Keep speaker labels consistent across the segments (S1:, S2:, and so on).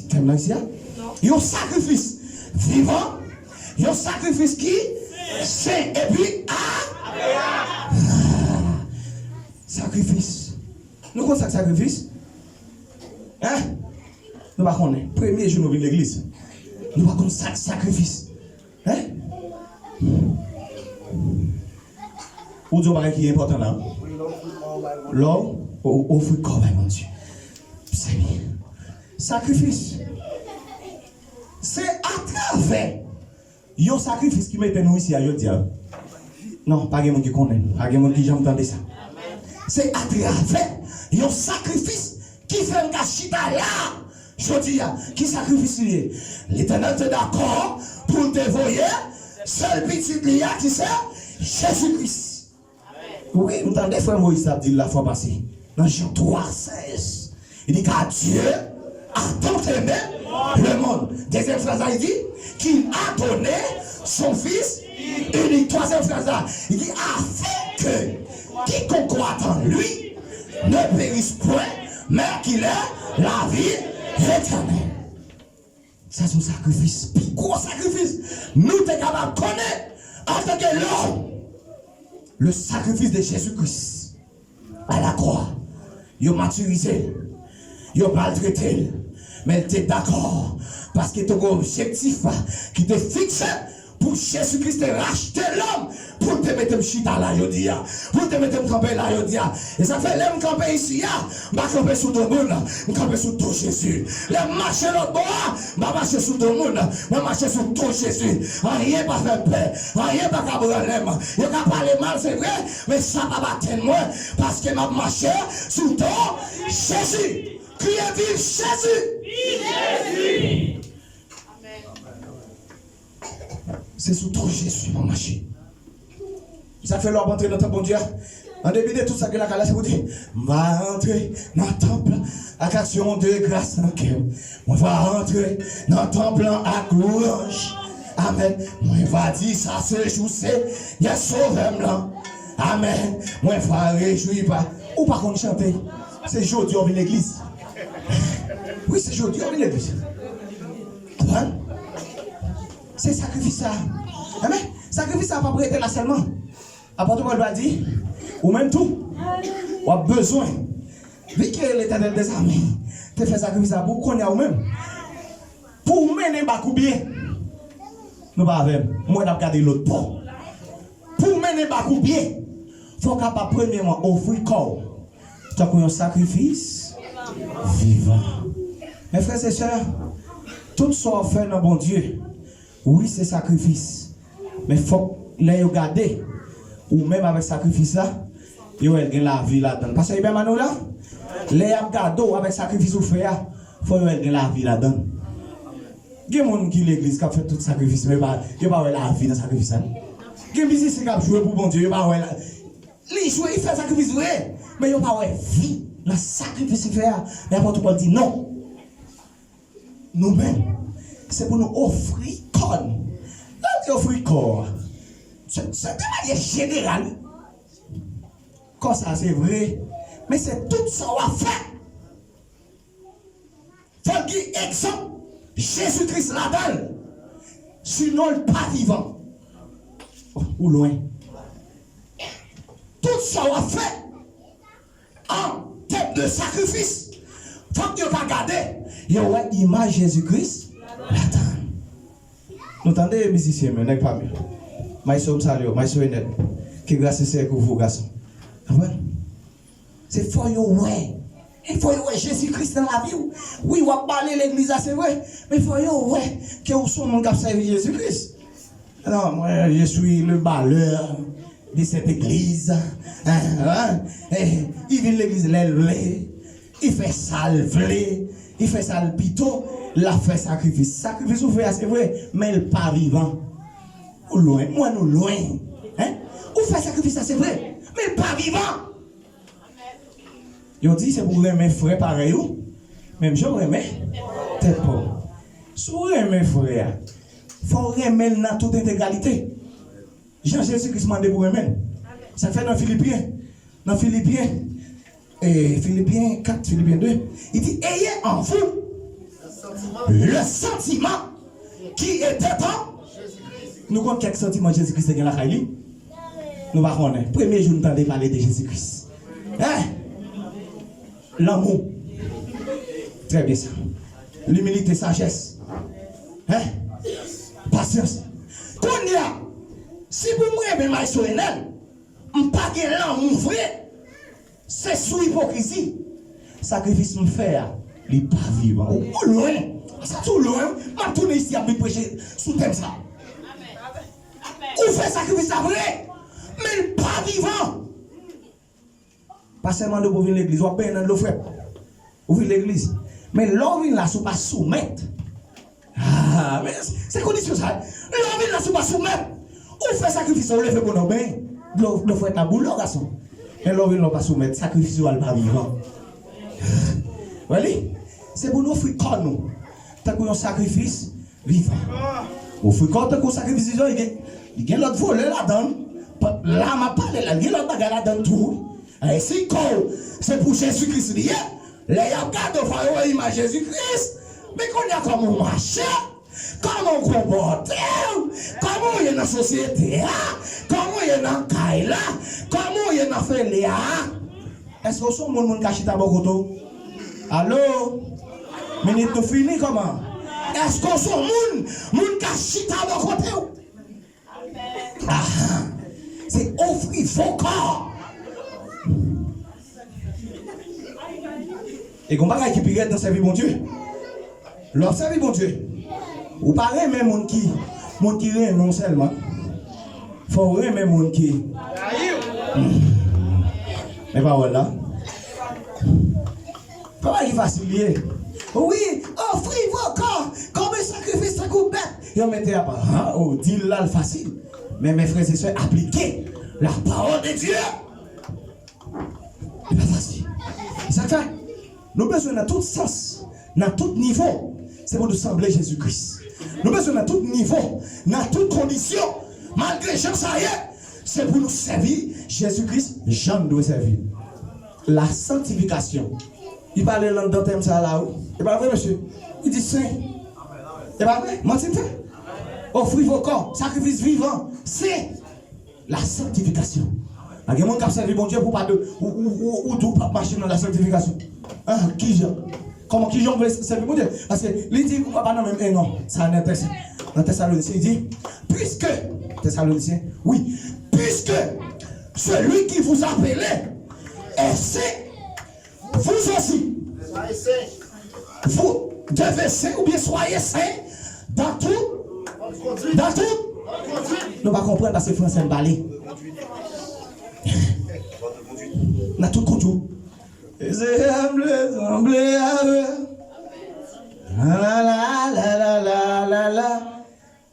S1: T'aimes ici? Il y a un sacrifice vivant, il y a un sacrifice qui saint, et puis sacrifice. Nous connaissons ce sacrifice? Hein? Nous ne connaissons pas. Premier jour, nous venons de l'église. Nous ne connaissons pas sacrifice. Hein? Ou Dieu qui est important là? L'homme offre corps à mon Dieu. C'est bien. Sacrifice. C'est à travers un sacrifice qui met nous ici à Yodia. Non, pas de monde qui connaît. Pas de monde qui j'entends ça. C'est à travers un sacrifice qui fait un cachita là. Je dis, qui sacrifice l'Éternel est d'accord pour te voyer. Seul petit liard qui c'est Jésus-Christ. Oui, nous entendons frère Moïse a dit la fois passée. Dans Jean 3,16. Il dit qu'à Dieu a tant aimé le monde. Deuxième phrase, il dit qu'il a donné son fils unique. Troisième phrase, il dit afin que quiconque croit en lui ne périsse point, mais qu'il ait la vie éternelle. Ça, c'est un sacrifice. Puis, gros sacrifice. Nous sommes capables de connaître en tant que l'homme le sacrifice de Jésus-Christ à la croix. Il a maturisé, il a maltraité, mais il était d'accord parce que ton objectif qui te fixe pour Jésus-Christ de racheter l'homme pour te mettre chita là, pour te mettre camper là, et ça fait l'homme camper ici, je camper sous tout le monde, je camper sous tout Jésus. Les marcher l'autre bord, je marcher sous tout le monde, je marcher sous tout Jésus. Rien pas faire paix, rien pas cabrer il a parlé mal, c'est vrai, mais ça va battre moi parce que je marche sous tout Jésus. Criez vive Jésus! Vive Jésus! C'est sous ton Jésus, mon marché. Ça fait leur entrer dans ton bon Dieu. En début de tout ça que la calage vous dit, va entrer dans le temple avec action de grâce dans le cœur. On va entrer dans le temple avec louange. Amen. Moi, va dire ça, ce jour, c'est, il y a sauvé là. Amen. Moi, va réjouir pas. Ou pas qu'on chante. C'est aujourd'hui, on vient l'église. Oui, c'est aujourd'hui, on vient l'église. C'est sacrifice ça. Amen. Sacrifice ça, pas prêter là seulement. Apôtre Paul va dire, ou même tout, ou a besoin. Vu que l'Éternel des armées te fait sacrifice ça pour qu'on ait ou même. Pour mener Bakou bien. Nous pas avec. Moi, je vais regarder l'autre port. Pour mener Bakou bien, il faut capable premièrement offrir corps. Tu as un sacrifice vivant. Mes frères et sœurs, tout ce qu'on fait dans bon Dieu, oui, c'est sacrifice. Mais il faut les regarder. Ou même avec sacrifice là, il y a la vie là-dedans. Parce que bien maintenant là, les gado avec sacrifice ou fait, il faut y la vie là-dedans. Il y a des gens qui l'église qui a fait tout sacrifice, mais il n'y a pas la vie dans le sacrifice. Il y a des gens qui ont joué pour bon Dieu, il n'y a pas il joue, il fait sacrifice, mais il n'y a pas la vie dans le sacrifice qu'il fait. Mais l'apôtre Paul dit non. Nous-mêmes, c'est pour nous offrir corps. Là, tu offres corps. C'est de manière générale. Comme ça, c'est vrai. Mais c'est tout ça qu'on va faire. Faut dire exemple. Jésus-Christ là-dedans. Sinon, le pas vivant. Ou loin. Tout ça qu'on va faire. En tête de sacrifice. Faut que tu regardes. Il y a une image de Jésus-Christ là-dedans. Nous entendons les musiciens, mais n'est pas mieux. Maïsom Salio, Maïsom Ened, qui grâce c'est que vous, garçons. C'est fort, ouais. Il faut que Jésus-Christ dans la vie. Oui, on va parler l'église, c'est vrai. Mais il faut ouais, que vous soyez mon gars servi Jésus-Christ. Alors, moi, je suis le balleur de cette église. Il vient l'église, il fait salver, il fait salpito, il a fait sacrifice. Sacrifice, vous faites, c'est vrai, mais il n'est pas vivant. Ou loin, moi nous loin. Hein? Ou fait sacrifice, c'est vrai, mais il n'est pas vivant. Ils ont dit c'est pour aimer frère pareil, même je remets, t'es pas. Si vous aimez frère, il faut aimer dans toute intégralité. Jean-Jésus-Christ m'a demandé pour aimer. Ça fait dans Philippiens. Dans Philippiens 4, Philippiens 2, il dit ayez en vous Le sentiment qui était en. Nous connaissons quelques sentiments de Jésus-Christ dans la Kaili. Nous ne connaissons pas. Premier jour, nous entendons parler de Jésus-Christ. Hein? L'amour. Très bien ça. L'humilité, sagesse. Hein? Patience. Quand il y a, si vous me mettez sur elle, je ne pas l'amour vrai. C'est sous hypocrisie. Sacrifice nous fait, il n'est pas vivant. Ou loin. Ça tout loin. Je tourne ici à me prêcher sous thème ça. Ou fait sacrifice après, mais il n'est pas vivant. Pas seulement de vous venir l'église, ou peine dans le frère. Vous venez l'église. Mais l'homme vient là, sous pas soumettre. Ah, mais c'est condition ça. L'homme vient là, sous pas soumettre. Ou fait sacrifice, ou le fait pour nous bien. Le frère est boulot, garçon. Et l'homme vient là, pas soumettre. Sacrifice, ou pas vivant. Voyez? C'est pour nous offrir corps nous. Tant qu'on a un sacrifice vivant. Offrir corps, tant qu'on sacrifice vivant, il y a l'autre volet là-dedans. Là, ma parole, il y a l'autre bagarre là-dedans tout. Et si c'est pour Jésus-Christ, les gars de voir l'image de Jésus-Christ, mais qu'on y a comment marcher, comment comporter, comment il y a dans la société, comment il y a dans le cas, comment il y a dans le fait là. Est-ce que ce monde cache ta bokoto? Allô? Minute de fini comment? Est-ce que ce monde cache ta bokoto? Ah, c'est offrir vos corps. Et qu'on va qui pirate dans sa vie, bon Dieu. L'observer, bon Dieu. Ou pareil, même mon qui aime non seulement. Faut aimer mon qui. Mais pas voilà. Comment il va faciliter? Oui, offrez vos corps comme un sacrifice à coup bête. Et on mettait à part. Oh, dit là le facile. Mais mes frères et sœurs, appliquez la parole de Dieu. C'est pas facile. Ça fait. Nous avons besoin dans tout sens, dans tout niveau, c'est pour nous sembler Jésus-Christ. Nous avons besoin dans tout niveau, dans toute condition, malgré Jean ça y est, c'est pour nous servir Jésus-Christ, Jean doit servir. La sanctification. Il parle dans le thème ça là-haut. C'est pas vrai, monsieur? Il dit saint. C'est pas vrai? Mentir fait. Offrez vos corps, sacrifice vivant, c'est la sanctification. Il y a des gens qui ont servi bon Dieu pour pas de. Ou tout pas marcher dans la sanctification. Ah, qui j'en? Comment qui j'en veut servir bon Dieu? Parce que il dit, pas non même non. Ça n'est pas dans Thessaloniciens, il dit, puisque, Thessaloniciens, oui, puisque celui qui vous appelait est saint, vous aussi. Vous devez saint ou bien soyez saint dans tout. Dans tout. Nous ne pas comprendre parce que français me balai. Dans tout conjoint. Et c'est semblé avec. La la la la la la la.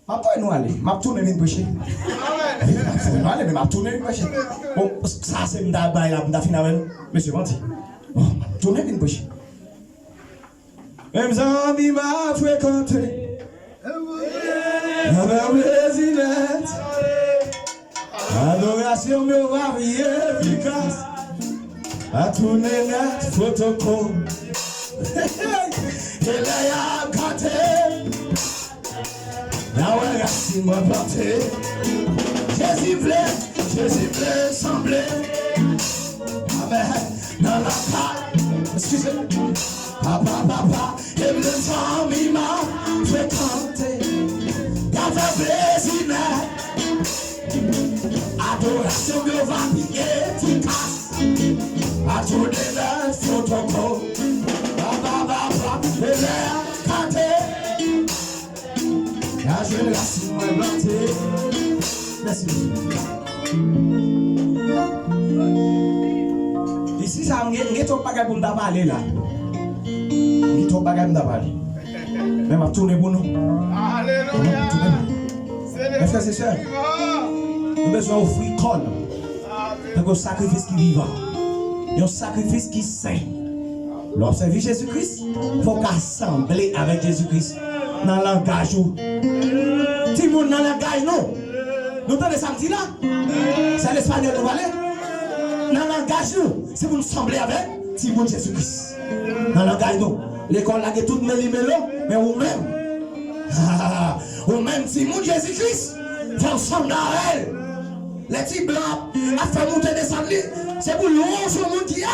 S1: Ma pas nous aller, m'a tourner une prêcher. Nous aller mais m'a tourner une prêcher. Bon, ça c'est m'da bail là, m'da fin avec monsieur Vanti. Bon, tourner une prêcher. Même amis m'a fréquenté. Avec résidence. Adoration me varie efficace. A tourner net protocole. Et là y'a gâté. Now I got see my planté. Jésus plaît, semblé. Amen. Dans la caille. Excusez-moi. Papa, et le temps il m'a fréquenté. Y'avait plaisir. Adoration de varie efficace. A tourner net protocole. Papa, et là gâté. La génération est plantée. Merci. Ici, ça me dit, pas pour me parler là. Il ne pas me parler. Mais je tourne pour nous. Alléluia. Mes frères et sœurs, nous avons besoin d'offrir corps. C'est un sacrifice qui est vivant. Et un sacrifice qui est saint. Lorsqu'on Jésus-Christ, il faut qu'assembler avec Jésus-Christ. Dans le langage. Tout le monde dans le langage, non. Nous entendons samedi là. C'est l'espagnol nous parler. Dans le langage, nous, c'est pour nous sembler avec tout le monde Jésus-Christ. Dans le langage, nous. l'école là, tout le monde, mais vous-même, vous-même, si mon Jésus-Christ, fait ensemble dans elle. Les petits blancs, a fait monter des sangliers, c'est pour l'eau sur mon dia.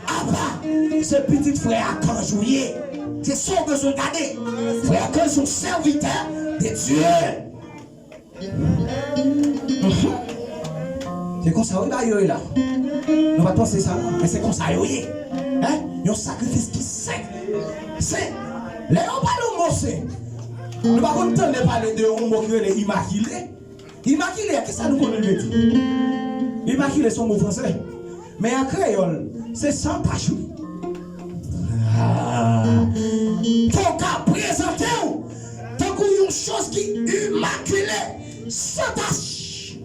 S1: Ah bah, ce petit frère quand jouer, c'est son besoin de garder. Frère quand sont serviteurs de Dieu. C'est comme ça, oui, bah, là. Nous va penser ça, mais c'est comme ça, oui. Hein? Il y a un sacrifice qui sait. C'est. Là, on parle au mot, c'est. Nous ne pouvons pas parler de un mot qui est immaculé. Immaculé, qu'est-ce que ça nous connaît le dire? Immaculé, son mot français. Mais en créole, c'est sans tache. Faut qu'à présenter, tant qu'il y a une chose qui est immaculée, sans tache.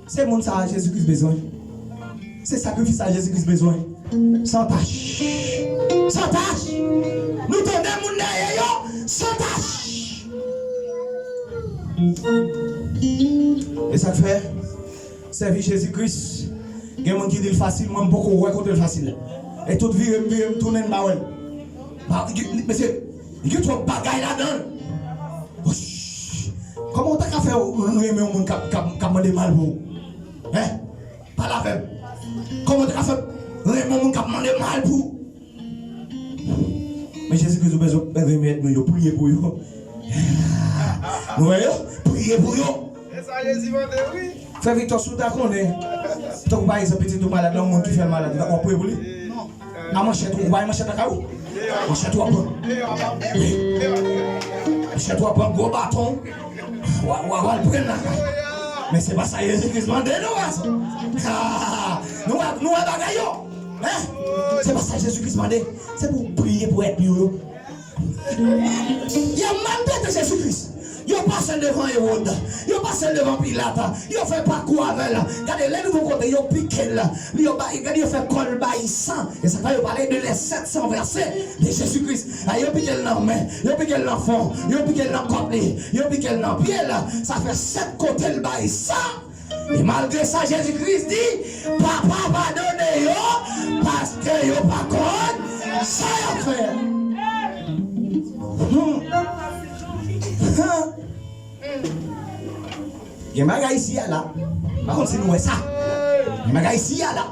S1: C'est mon ça, Jésus-Christ besoin. C'est sacrifice à Jésus-Christ besoin. Sans tache. Sans tache. Nous tenons mon derrière, sans tache. Et ça fait, servir Jésus-Christ. Il y a des gens qui disent facile, moi je ne peux pas raconter facile. Et toute vie, je tourne dans le mais c'est, il y a trop de bagailles là-dedans. Comment tu as fait aimer un monde qui a demandé mal pour vous? Hein? Pas la même. Comment tu as fait aimer un monde qui a demandé mal pour vous? Mais Jésus-Christ a besoin de prier pour vous. Vous voyez? Priez pour vous.
S2: Et ça, Jésus m'a dit oui.
S1: Frère Victor, si tu connais, tu as pas petit tout malade, le monde qui fait le malade, tu as prié pour lui? À manchette, tu vas manchette à Kaou? Manchette, tu vas prendre. Manchette, tu vas prendre gros bâton. Tu vas le prendre là. Mais c'est pas ça, Jésus-Christ m'a dit, nous avons bagaille. C'est pas ça, Jésus-Christ m'a dit. C'est pour prier pour être mieux. Il y a même de Jésus-Christ. Il passe devant Hérode, il passe devant Pilate, il fait pas quoi avec là. Regardez, les nouveaux côtés, il piqué là. Il fait col baissant. Et ça va parler de les 700 versets de Jésus-Christ. Il piqué dans la main, il piqué dans le fond, il piqué dans le côté, il piqué dans le pied là. Ça fait 7 côtés le baissant. Et malgré ça, Jésus-Christ dit, papa va donner yo, parce que yo pas contre, ça y a fait. Il y a des gens ici là. Par contre, c'est nous ça. Il y a des gens ici là.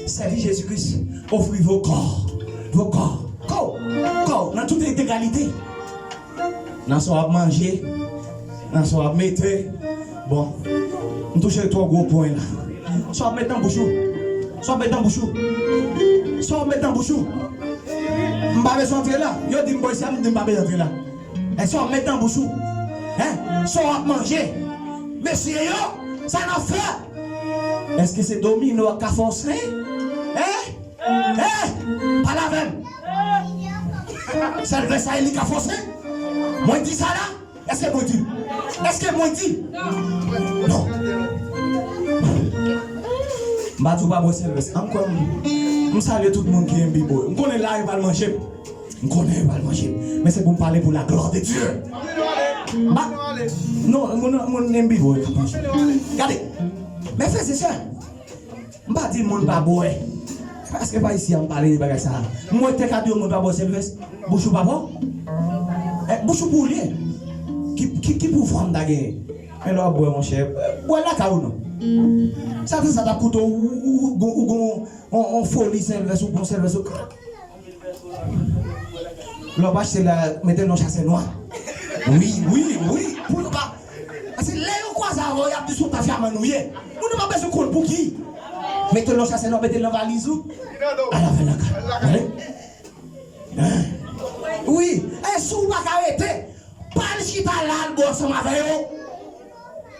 S1: Servir Jésus-Christ. Offrez vos corps. Vos corps. Corps. Dans toute égalité. Dans ce qu'on manger. Dans ce qu'on mettre. Bon. On touche les 3 gros points là. Soit mettre dans bouchou. Soit mettre dans bouchou. Soit mettre dans bouchou. Je ne vais pas entrer là. Je dis que je ne vais pas entrer là. Et soit mettre dans bouchou. Hein? Soit manger. Monsieur, ça n'a fait. Est-ce que c'est domino qui a forcé? Hein? Pas la même. C'est le Versailles qui a forcé? Moi, je dis ça là? Est-ce que moi dis? Est-ce que moi dis? Non. Je ne vais pas boire Sylvestre. Encore, je salue tout le monde qui aime Bibo. Je connais là, il va le manger. Je connais, il va le manger. Mais c'est pour me parler pour la gloire de Dieu. Non, mon aime Bibo. Regardez. Mais frère, c'est ça. Je ne vais pas dire que je ne vais pas boire. Parce que pas ici, on parle de bagages ça. Moi, je ne vais pas boire Sylvestre. Bouchou pas bon? Bouchou pour lui. Qui pour vendre la guerre? Mais là, boire mon cher. Boire la caou non? Ça fait ça t'a coûté ou on folie Sylvestre ou bon Sylvestre. Là, c'est la mettez nos chassés noirs. Oui. Pour nous pas. Parce que là, on croit ça, il y a des choses à faire à nous. On n'a pas besoin de compte pour qui? Mettez nos chassés noirs, mettez dans la valise ou? À la fin, là. Oui. Et si vous ne pas arrêter, pas le chita là, le bois, ça m'a fait.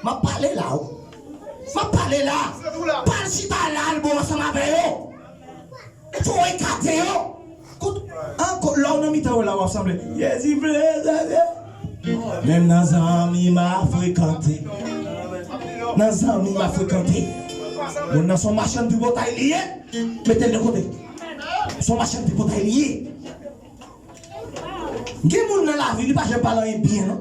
S1: Je parle là. Pas le chita là, le bois, ça m'a fait. Faut écarter. Encore là, on a mis ta là, ensemble. Yes, il plaît. Même dans un ami m'a fréquenté. Dans un ami m'a fréquenté. On a son machin du bataille lié. Mettez-le de côté. Son machin du bataille lié. Il y a des gens dans la vie, il ne peut pas parler bien.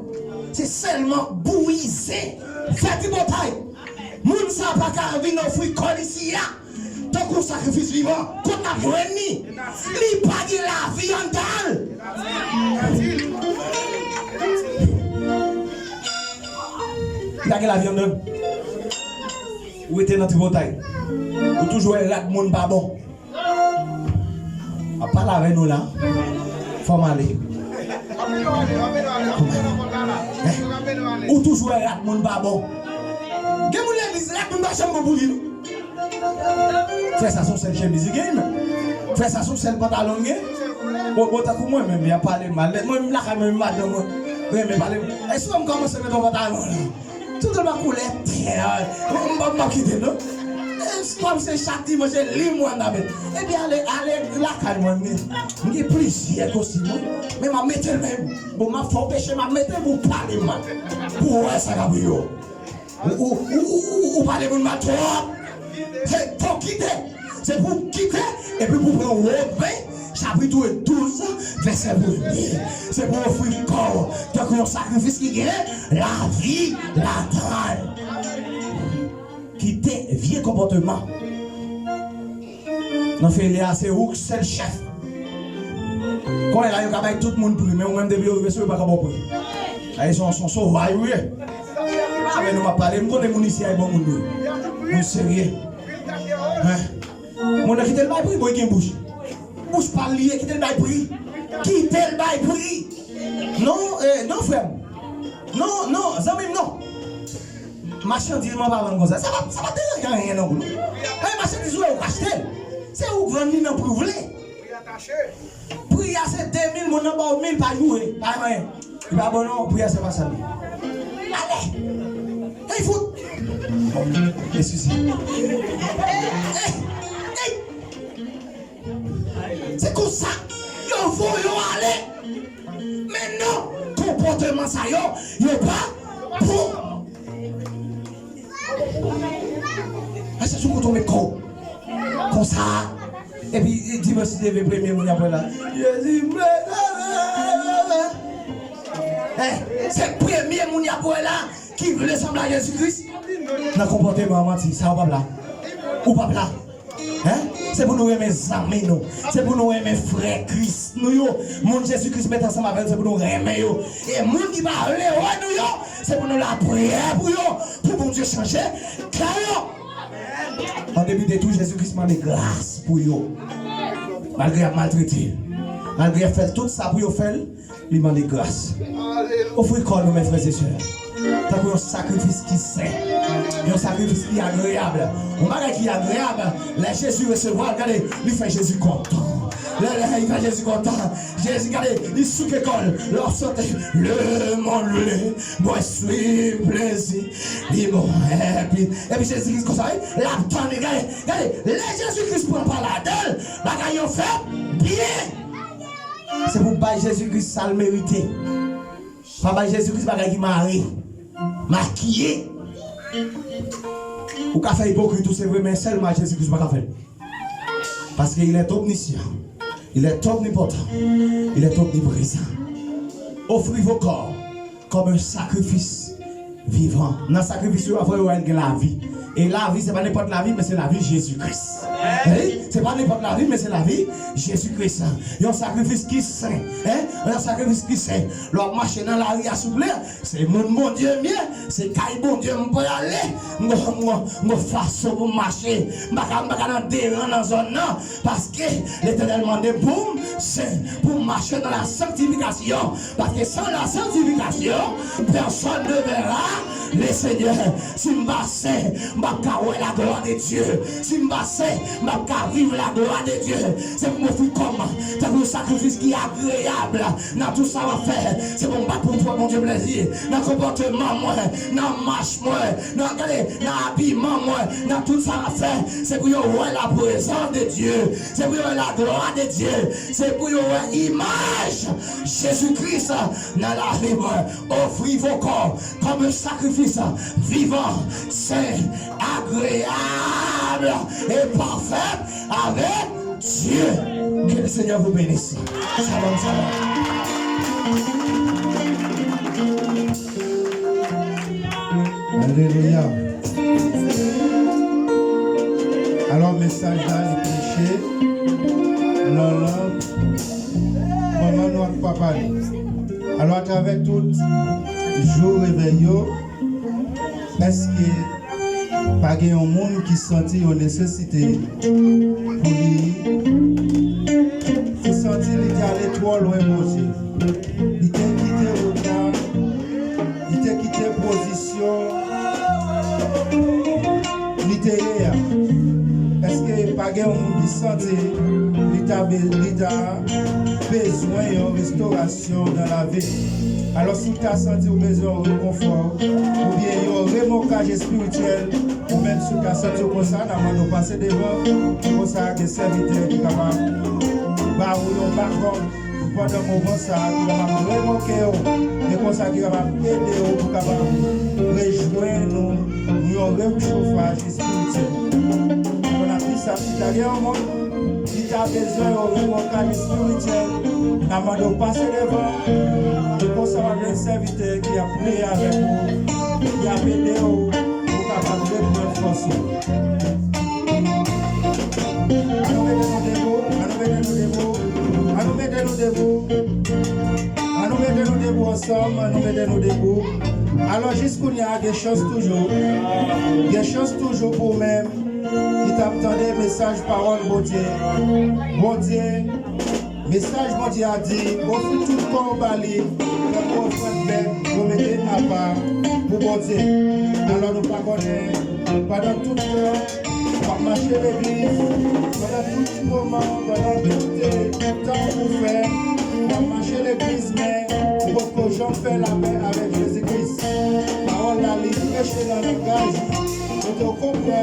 S1: C'est seulement bouillisé. Fait du bataille. Les gens ne savent pas qu'à venir offrir comme ici. Donc, un sacrifice vivant. Qu'on a réuni. Il pas de la vie en dalle. Il a la vie en dalle. Où était notre bataille? Ou toujours là, le monde pas bon. À part avec nous là, faut m'aller. Ou toujours là, le monde pas bon. Qu'est-ce que l'église là, nous ne sommes pas pour lui? Fais ça sur cette chemise game. Fais ça sur cette pantalon game. Bon, t'as comme moi-même, il y a pas de mal. Moi-même là, quand même, madame. Oui, mais parlez. Est-ce qu'on commence à mettre ton pantalon là? Tout le monde coule. On va pas quitter, non? Comme c'est chaque dimanche, c'est lui-moi. Et bien, allez, là, calme-moi. Je suis plaisir aussi, non? Mais je vais mettre même. Bon, je vais empêcher, je vais mettre pour parler, moi. Pour voir ça, Gabriel. Ou parler pour moi, trop. C'est pour quitter. C'est pour quitter. Et puis pour prendre Romain, chapitre 12, verset 1er. C'est pour offrir le corps. Donc, un sacrifice qui gagne la vie, la taille. Quitter vieux comportement. Non, c'est où c'est le chef. Quand il a eu tout le monde pris, mais même depuis le réveil, il pas capable de ils sont sauvages, oui. Mais nous m'avons parlé, nous connaissons ici, il y a bon monde. Nous sérieux. Mon quitter le bail pris, moi qui bouge. Bouge pas lié, quitter le bail pris. Quitter le bail pris. Non, non frère. Non, non, Zamim, non. Marchandise, je ne vais pas vendre comme ça. Ça va déranger rien non plus. Marchandise, vous achetez. C'est où vous vendez dans le privé. Prix c'est 2000, mon nom 1000 par jour. Pas rien. Il va bon non, prix c'est pas ça. Allez. Il faut. Excusez-moi. C'est comme ça. Yo faut aller. Mais non, comportement ça yo pas bon. C'est ce qu'on tombe comme ça. Et puis, diversité de premier monde après là. C'est le premier monde après là qui veut ressembler à Jésus-Christ. Dans le comportement menti, ça va pas là. Ou pas là. C'est pour nous aimer amis nous. C'est pour nous aimer frères Christ nous yo. Mon Jésus-Christ met ensemble avec, c'est pour nous aimer yo. Et mon qui va aller nous yo, c'est pour nous la prière pour yo, pour mon Dieu changer car yo. En début de tout, Jésus-Christ m'a dit grâce pour yo. Malgré a maltraité, malgré a fait tout ça pour yo faire, il m'a dit grâce. Offrez quoi nous mes frères et sœurs. T'as un sacrifice qui saint, un sacrifice qui est agréable. On va qui est agréable. Là Jésus recevoir, regardez, il fait Jésus content. Là, il fait Jésus content. Jésus, regardez, il sous l'école. Leur sorte le monde le moi suis plaisir. Il m'a et puis Jésus Christ comme ça, la tonne, regardez, les Jésus Christ prend par la dalle, bagaille on fait bien. C'est pour pas Jésus Christ ça le mériter. Pas Jésus Christ bagaille qui marie. Maquillé. Ou qu'a fait hypocrite, tout c'est vrai, mais seulement Jésus-Christ va faire. Parce qu'il est omniscient, il est omnipotent, il est omniprésent. Offrez vos corps comme un sacrifice vivant. Dans le sacrifice, il faut avoir la vie. Et la vie, ce n'est pas n'importe la vie, mais c'est la vie de Jésus-Christ. Ce n'est pas n'importe la vie, mais c'est la vie de Jésus-Christ. Il y a un sacrifice qui est saint. Un sacrifice qui est saint. Leur marcher dans la rue à souffler, c'est mon Dieu mien. C'est quand mon Dieu me peut aller. Moi, façon pour marcher. Je ne vais pas dans la zone. Parce que l'Éternel m'a dit pour marcher dans la sanctification. Parce que sans la sanctification, personne ne verra le Seigneur. Si je passe, je vais la gloire de Dieu. Si je passe, je vais vivre la gloire de Dieu. C'est pour me faire comme c'est un sacrifice qui est agréable. Dans tout ça, on va faire. C'est pour me battre pour toi, mon Dieu, plaisir. Dans le comportement, moi, dans la marche, moi, dans l'habillement, moi, dans tout ça, on va faire. C'est pour voir la présence de Dieu. C'est pour voir la gloire de Dieu. C'est pour voir l'image Jésus-Christ dans la vie. Offrez vos corps comme un sacrifice vivant, saint, agréable et parfait avec Dieu. Que le Seigneur vous bénisse. Shalom, shalom.
S2: Alléluia. Alors, message là. Alors à travers tout jour réveil, est-ce que pas un monde qui sentit une nécessité pour lui, qui sentit qu'il allait trop loin pour Dieu. Il t'a quitté regard, il t'a quitté position, il t'a hier. Est-ce que pas un monde qui sentit qu'il a besoin d'une restauration dans la vie? Alors si tu as senti besoin de réconfort, ou bien un remorquage spirituel, ou même si tu as senti comme ça, nous allons passer devant, comme ça, des serviteurs qui sont capables de faire pendant un moment, ça, qui sont capables de remorquer, et comme ça, qui sont capables d'aider, pour capables de rejoindre nous, un réchauffage spirituel. On a pris ça, si tu as un monde qui a besoin de remorquage spirituel, nous allons passer devant. Pour ça, un serviteur qui a prié avec vous, qui a aidé vous, pour capable de prendre force. À nous mettre nous debout, ensemble, à nous mettre nous debout. Alors, jusqu'où il y a des choses toujours pour même, qui t'attendait message, parole, bon Dieu. Message bon Dieu a dit, vous faites tout corps bali, vous faites vous mettez à part pour bon Dieu. Alors nous pas connaître, pendant tout le temps, pour marcher l'église, pendant tout le moment, pendant tout le temps pour faire, pour marcher l'église, mais pour que j'en fais la paix avec Jésus-Christ. Parole la libre, prêcher dans le langage, pour te comprendre.